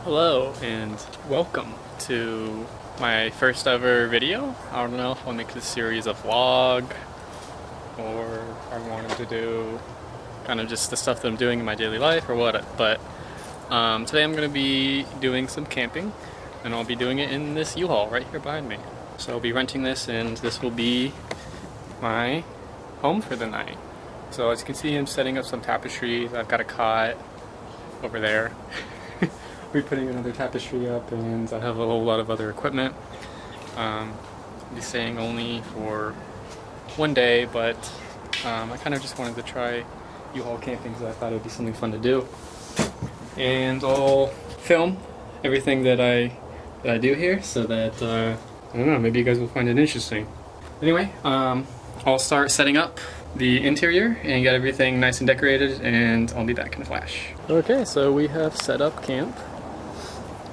Hello and welcome to my first ever video. I don't know if I'll make this series a vlog or I wanted to do kind of just the stuff that I'm doing in my daily life or what, but today I'm going to be doing some camping and I'll be doing it in this U-Haul right here behind me. So I'll be renting this and this will be my home for the night. So as you can see, I'm setting up some tapestries. I've got a cot over there. We're putting another tapestry up and I have a whole lot of other equipment. I'll be staying only for one day, but I kind of just wanted to try U-Haul camping because I thought it would be something fun to do. And I'll film everything that I do here so that, I don't know, maybe you guys will find it interesting. Anyway, I'll start setting up the interior and get everything nice and decorated, and I'll be back in a flash. Okay, so we have set up camp.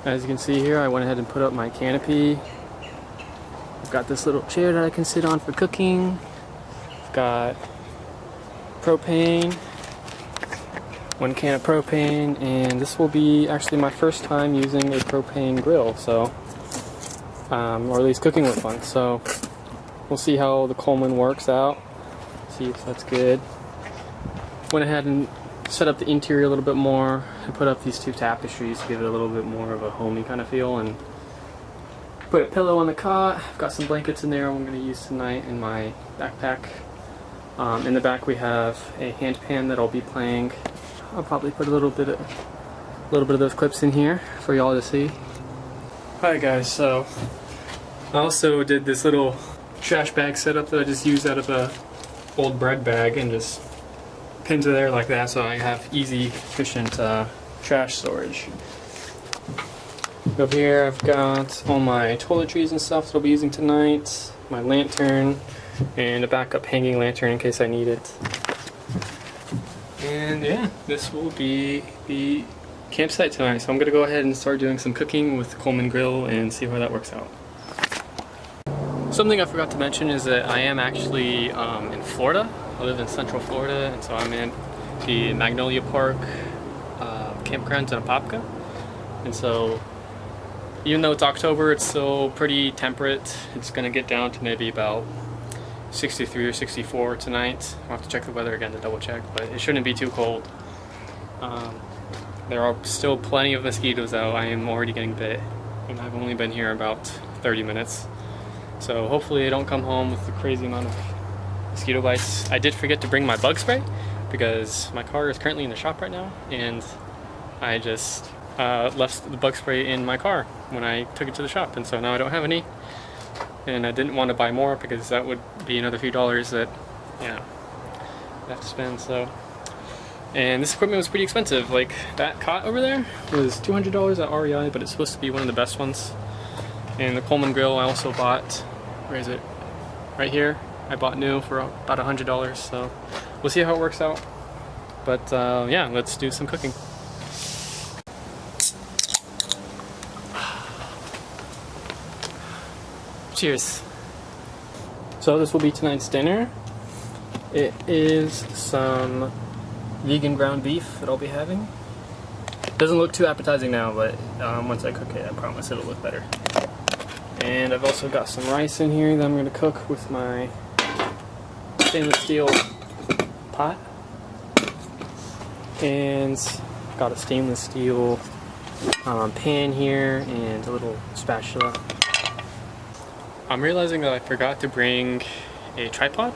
As you can see here, I went ahead and put up my canopy. I've got this little chair that I can sit on for cooking. I've got propane, 1 can of propane, and this will be actually my first time using a propane grill, so or at least cooking with one. So we'll see how the Coleman works out. See if that's good. Went ahead and set up the interior a little bit more and put up these 2 tapestries to give it a little bit more of a homey kind of feel, and put a pillow on the cot. I've got some blankets in there I'm going to use tonight in my backpack. In the back we have a hand pan that I'll be playing. I'll probably put a little bit of those clips in here for y'all to see. Alright guys, so I also did this little trash bag setup that I just used out of a old bread bag and just pinned it there like that so I have easy, efficient trash storage. Over here I've got all my toiletries and stuff that I'll be using tonight, my lantern, and a backup hanging lantern in case I need it. And yeah, this will be the campsite tonight, so I'm going to go ahead and start doing some cooking with the Coleman grill and see how that works out. Something I forgot to mention is that I am actually in Florida. I live in Central Florida, and so I'm in the Magnolia Park campground in Apopka. And so even though it's October, it's still pretty temperate. It's going to get down to maybe about 63 or 64 tonight. I'll have to check the weather again to double check, but it shouldn't be too cold. There are still plenty of mosquitoes though. I am already getting bit, and I've only been here about 30 minutes. So hopefully I don't come home with a crazy amount of mosquito bites. I did forget to bring my bug spray because my car is currently in the shop right now, and I just left the bug spray in my car when I took it to the shop, and so now I don't have any. And I didn't want to buy more because that would be another few dollars that, you know, I have to spend. So, and this equipment was pretty expensive. Like that cot over there was $200 at REI, but it's supposed to be one of the best ones. And the Coleman grill I also bought, where is it? Right here. I bought new for about $100, so we'll see how it works out. But yeah, let's do some cooking. Cheers. So this will be tonight's dinner. It is some vegan ground beef that I'll be having. Doesn't look too appetizing now, but once I cook it, I promise it'll look better. And I've also got some rice in here that I'm going to cook with my stainless steel pot. And got a stainless steel pan here and a little spatula. I'm realizing that I forgot to bring a tripod,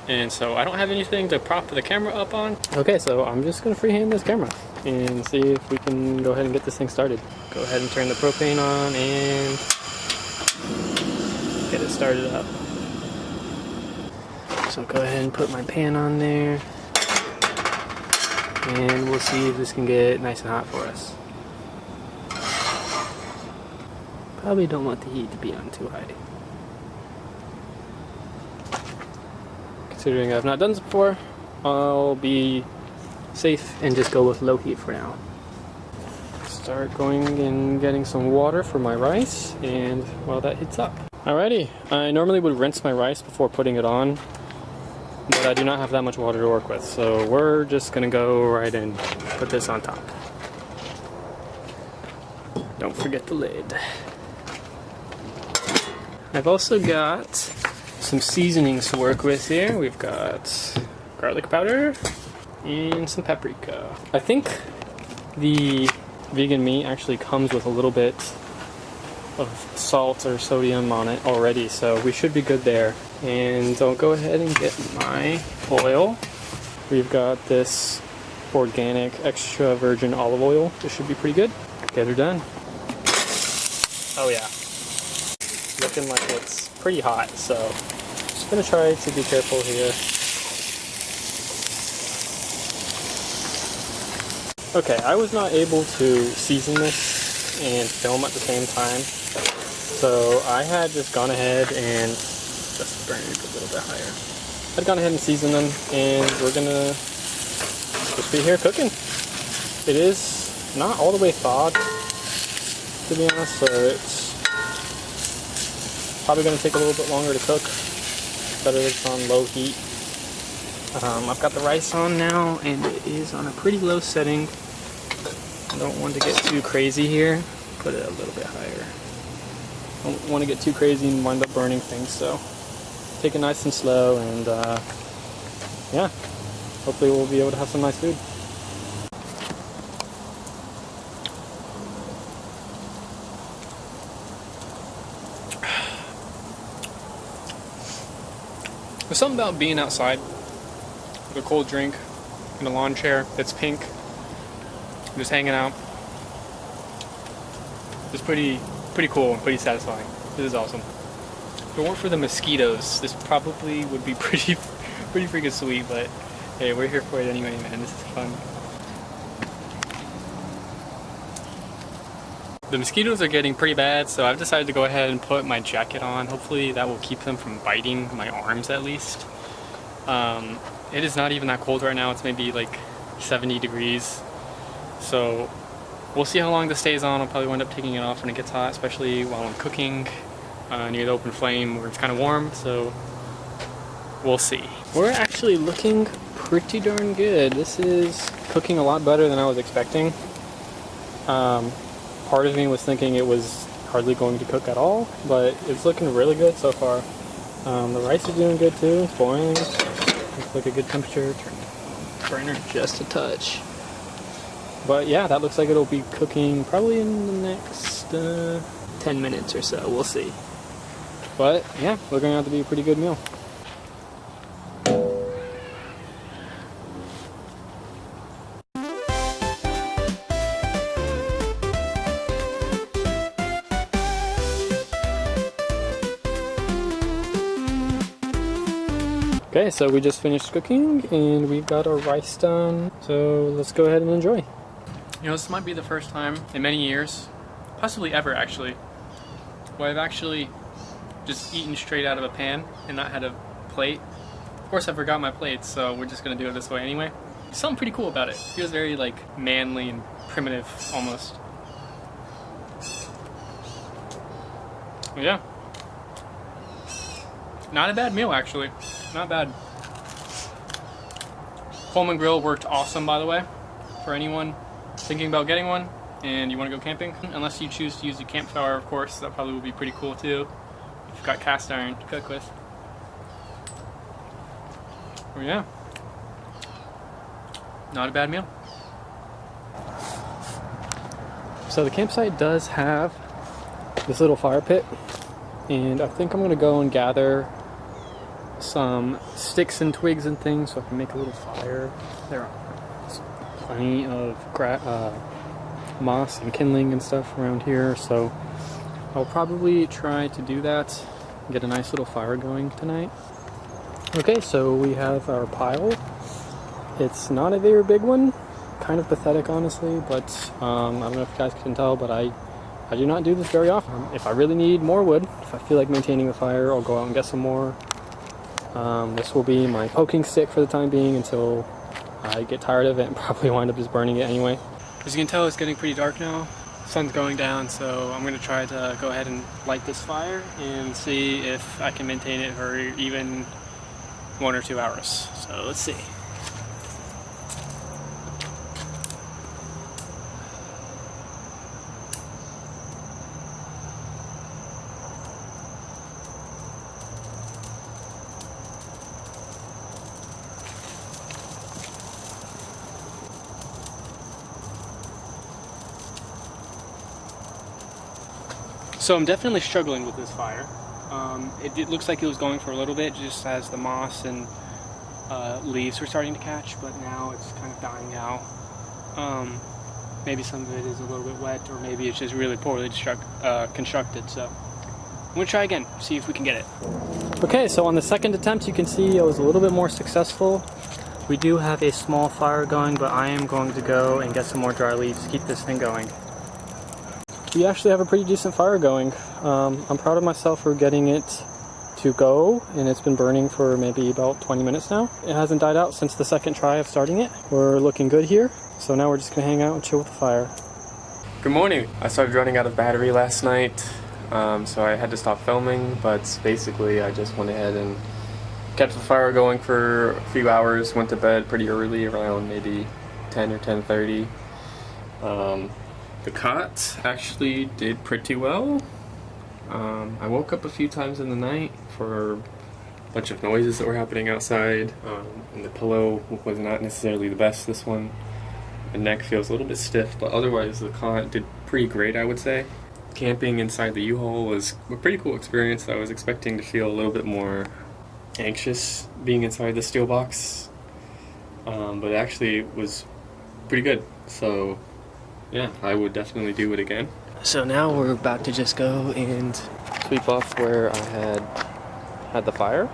and so I don't have anything to prop the camera up on. Okay, so I'm just going to freehand this camera and see if we can go ahead and get this thing started. Go ahead and turn the propane on and get it started up. So go ahead and put my pan on there, and we'll see if this can get nice and hot for us. Probably don't want the heat to be on too high. Considering I've not done this before, I'll be safe and just go with low heat for now. Start going and getting some water for my rice, and while that heats up. Alrighty, I normally would rinse my rice before putting it on, but I do not have that much water to work with, so we're just gonna go right and put this on top. Don't forget the lid. I've also got some seasonings to work with here. We've got garlic powder and some paprika. I think the vegan meat actually comes with a little bit of salt or sodium on it already, so we should be good there. And I'll go ahead and get my oil. We've got this organic extra virgin olive oil. This should be pretty good. Get her done. Oh yeah, looking like it's pretty hot, so just gonna try to be careful here. Okay, I was not able to season this and film at the same time, so I had just gone ahead and just burned it a little bit higher. I'd gone ahead and seasoned them, and we're gonna just be here cooking. It is not all the way thawed, to be honest, so it's probably gonna take a little bit longer to cook. Better if it's on low heat. I've got the rice on now, and it is on a pretty low setting. I don't want to get too crazy here. Put it a little bit higher. Don't want to get too crazy and wind up burning things, so take it nice and slow, and yeah, hopefully we'll be able to have some nice food. There's something about being outside with a cold drink in a lawn chair that's pink, just hanging out. It's pretty cool and pretty satisfying. This is awesome. If it weren't for the mosquitoes, this probably would be pretty freaking sweet, but hey, we're here for it anyway, man. This is fun. The mosquitoes are getting pretty bad, so I've decided to go ahead and put my jacket on. Hopefully that will keep them from biting my arms at least. It is not even that cold right now. It's maybe like 70 degrees. So we'll see how long this stays on. I'll probably wind up taking it off when it gets hot, especially while I'm cooking near the open flame where it's kind of warm. So we'll see. We're actually looking pretty darn good. This is cooking a lot better than I was expecting. Part of me was thinking it was hardly going to cook at all, but it's looking really good so far. The rice is doing good too. It's boiling. Looks like a good temperature. Turn the burner just a touch. But yeah, that looks like it'll be cooking probably in the next 10 minutes or so. We'll see. But yeah, looking out to be a pretty good meal. Okay, so we just finished cooking and we've got our rice done, so let's go ahead and enjoy. You know, this might be the first time in many years, possibly ever actually, where I've actually just eaten straight out of a pan and not had a plate. Of course I forgot my plate, so we're just gonna do it this way anyway. There's something pretty cool about it. It feels very like manly and primitive almost. But yeah. Not a bad meal actually. Not bad. Coleman Grill worked awesome, by the way, for anyone thinking about getting one and you want to go camping. Unless you choose to use a campfire, of course, that probably would be pretty cool too if you've got cast iron to cook with. Oh yeah, not a bad meal. So the campsite does have this little fire pit, and I think I'm going to go and gather some sticks and twigs and things so I can make a little fire. There are plenty of moss and kindling and stuff around here, so I'll probably try to do that and get a nice little fire going tonight. Okay, so we have our pile. It's not a very big one, kind of pathetic honestly, but I don't know if you guys can tell, but I do not do this very often. If I really need more wood, if I feel like maintaining the fire, I'll go out and get some more. This will be my poking stick for the time being until I get tired of it and probably wind up just burning it anyway. As you can tell, it's getting pretty dark now. Sun's going down, so I'm going to try to go ahead and light this fire and see if I can maintain it for even 1 or 2 hours. So let's see. So I'm definitely struggling with this fire. It looks like it was going for a little bit just as the moss and leaves were starting to catch, but now it's kind of dying out. Maybe some of it is a little bit wet, or maybe it's just really poorly constructed. So I'm gonna try again, see if we can get it. Okay, so on the second attempt, you can see I was a little bit more successful. We do have a small fire going, but I am going to go and get some more dry leaves to keep this thing going. We actually have a pretty decent fire going. I'm proud of myself for getting it to go, and it's been burning for maybe about 20 minutes now. It hasn't died out since the second try of starting it. We're looking good here, so now we're just gonna hang out and chill with the fire. Good morning. I started running out of battery last night, so I had to stop filming, but basically I just went ahead and kept the fire going for a few hours, went to bed pretty early, around maybe 10 or 10:30. The cot actually did pretty well. I woke up a few times in the night for a bunch of noises that were happening outside, and the pillow was not necessarily the best this one. The neck feels a little bit stiff, but otherwise the cot did pretty great, I would say. Camping inside the U-Haul was a pretty cool experience. I was expecting to feel a little bit more anxious being inside the steel box, but it actually was pretty good. So yeah, I would definitely do it again. So now we're about to just go and sweep off where I had the fire,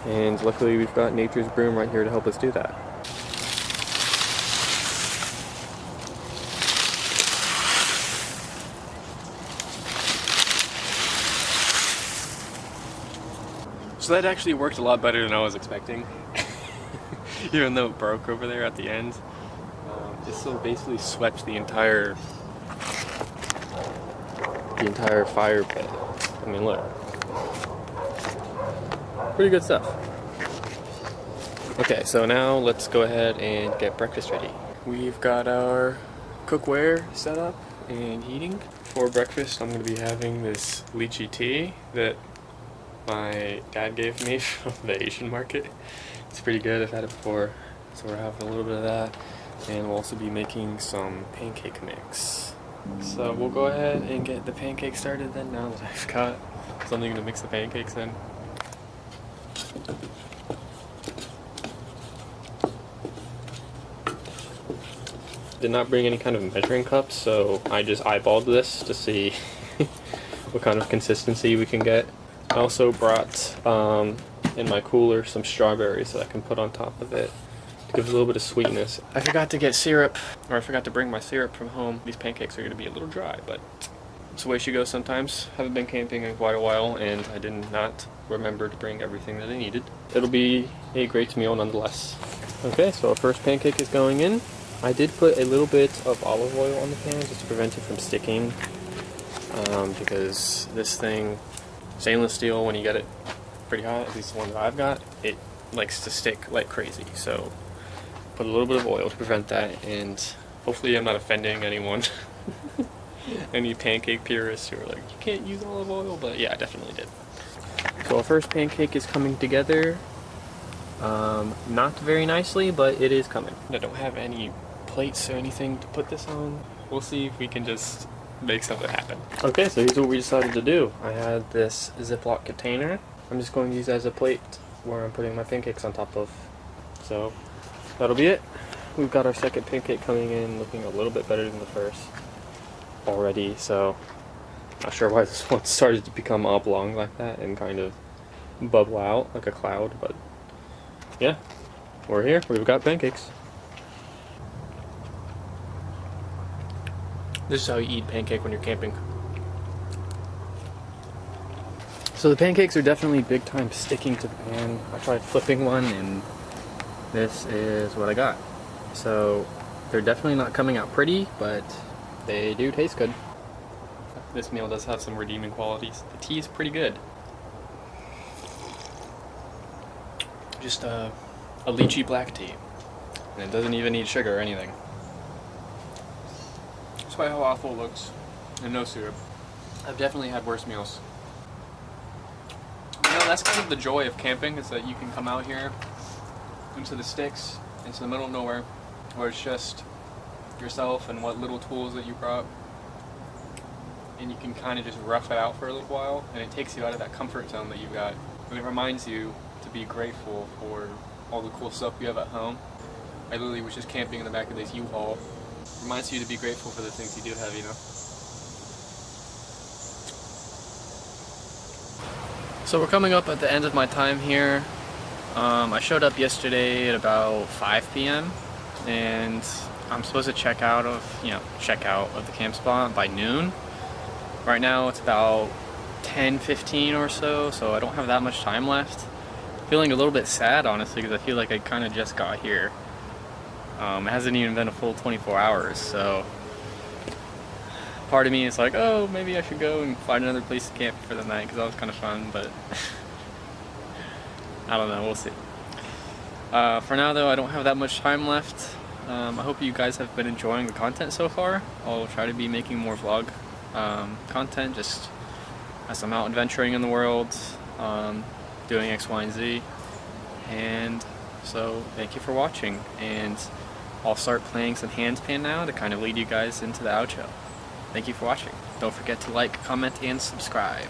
and luckily we've got Nature's Broom right here to help us do that. So that actually worked a lot better than I was expecting. Even though it broke over there at the end. It still basically swept the entire fire pit. I mean, look. Pretty good stuff. Okay, so now let's go ahead and get breakfast ready. We've got our cookware set up and heating. For breakfast, I'm going to be having this lychee tea that my dad gave me from the Asian market. It's pretty good. I've had it before, so we're having a little bit of that. And we'll also be making some pancake mix. So we'll go ahead and get the pancakes started then, now that I've got something to mix the pancakes in. Did not bring any kind of measuring cups, so I just eyeballed this to see what kind of consistency we can get. I also brought in my cooler some strawberries that I can put on top of it. Gives a little bit of sweetness. I forgot to get syrup, or I forgot to bring my syrup from home. These pancakes are going to be a little dry, but it's the way she goes sometimes. Haven't been camping in quite a while, and I did not remember to bring everything that I needed. It'll be a great meal nonetheless. Okay, so our first pancake is going in. I did put a little bit of olive oil on the pan just to prevent it from sticking, because this thing, stainless steel, when you get it pretty hot, at least the one that I've got, it likes to stick like crazy. So put a little bit of oil to prevent that, and hopefully I'm not offending anyone. Any pancake purists who are like, you can't use olive oil, but yeah, I definitely did. So our first pancake is coming together. Not very nicely, but it is coming. I don't have any plates or anything to put this on. We'll see if we can just make something happen. Okay, so here's what we decided to do. I had this Ziploc container. I'm just going to use that as a plate where I'm putting my pancakes on top of. So that'll be it. We've got our second pancake coming in, looking a little bit better than the first already, so not sure why this one started to become oblong like that and kind of bubble out like a cloud, but yeah, we're here. We've got pancakes. This is how you eat pancake when you're camping. So the pancakes are definitely big time sticking to the pan. I tried flipping one and this is what I got. So they're definitely not coming out pretty, but they do taste good. This meal does have some redeeming qualities. The tea is pretty good. Just a lychee black tea. And it doesn't even need sugar or anything. Despite how awful it looks, and no syrup. I've definitely had worse meals. You know, that's kind of the joy of camping, is that you can come out here into the sticks, into the middle of nowhere, where it's just yourself and what little tools that you brought. and you can kind of just rough it out for a little while, and it takes you out of that comfort zone that you've got, and it reminds you to be grateful for all the cool stuff you have at home. I literally was just camping in the back of this U-Haul. Reminds you to be grateful for the things you do have, you know. So we're coming up at the end of my time here. I showed up yesterday at about 5 p.m. and I'm supposed to check out of the camp spot by noon. Right now it's about 10:15 or so, so I don't have that much time left. Feeling a little bit sad, honestly, because I feel like I kind of just got here. It hasn't even been a full 24 hours, so part of me is like, oh, maybe I should go and find another place to camp for the night, because that was kind of fun, but I don't know, we'll see. For now though, I don't have that much time left. I hope you guys have been enjoying the content so far. I'll try to be making more vlog content just as I'm out adventuring in the world, doing X, Y, and Z. And so thank you for watching, and I'll start playing some handpan now to kind of lead you guys into the outro. Thank you for watching. Don't forget to like, comment, and subscribe.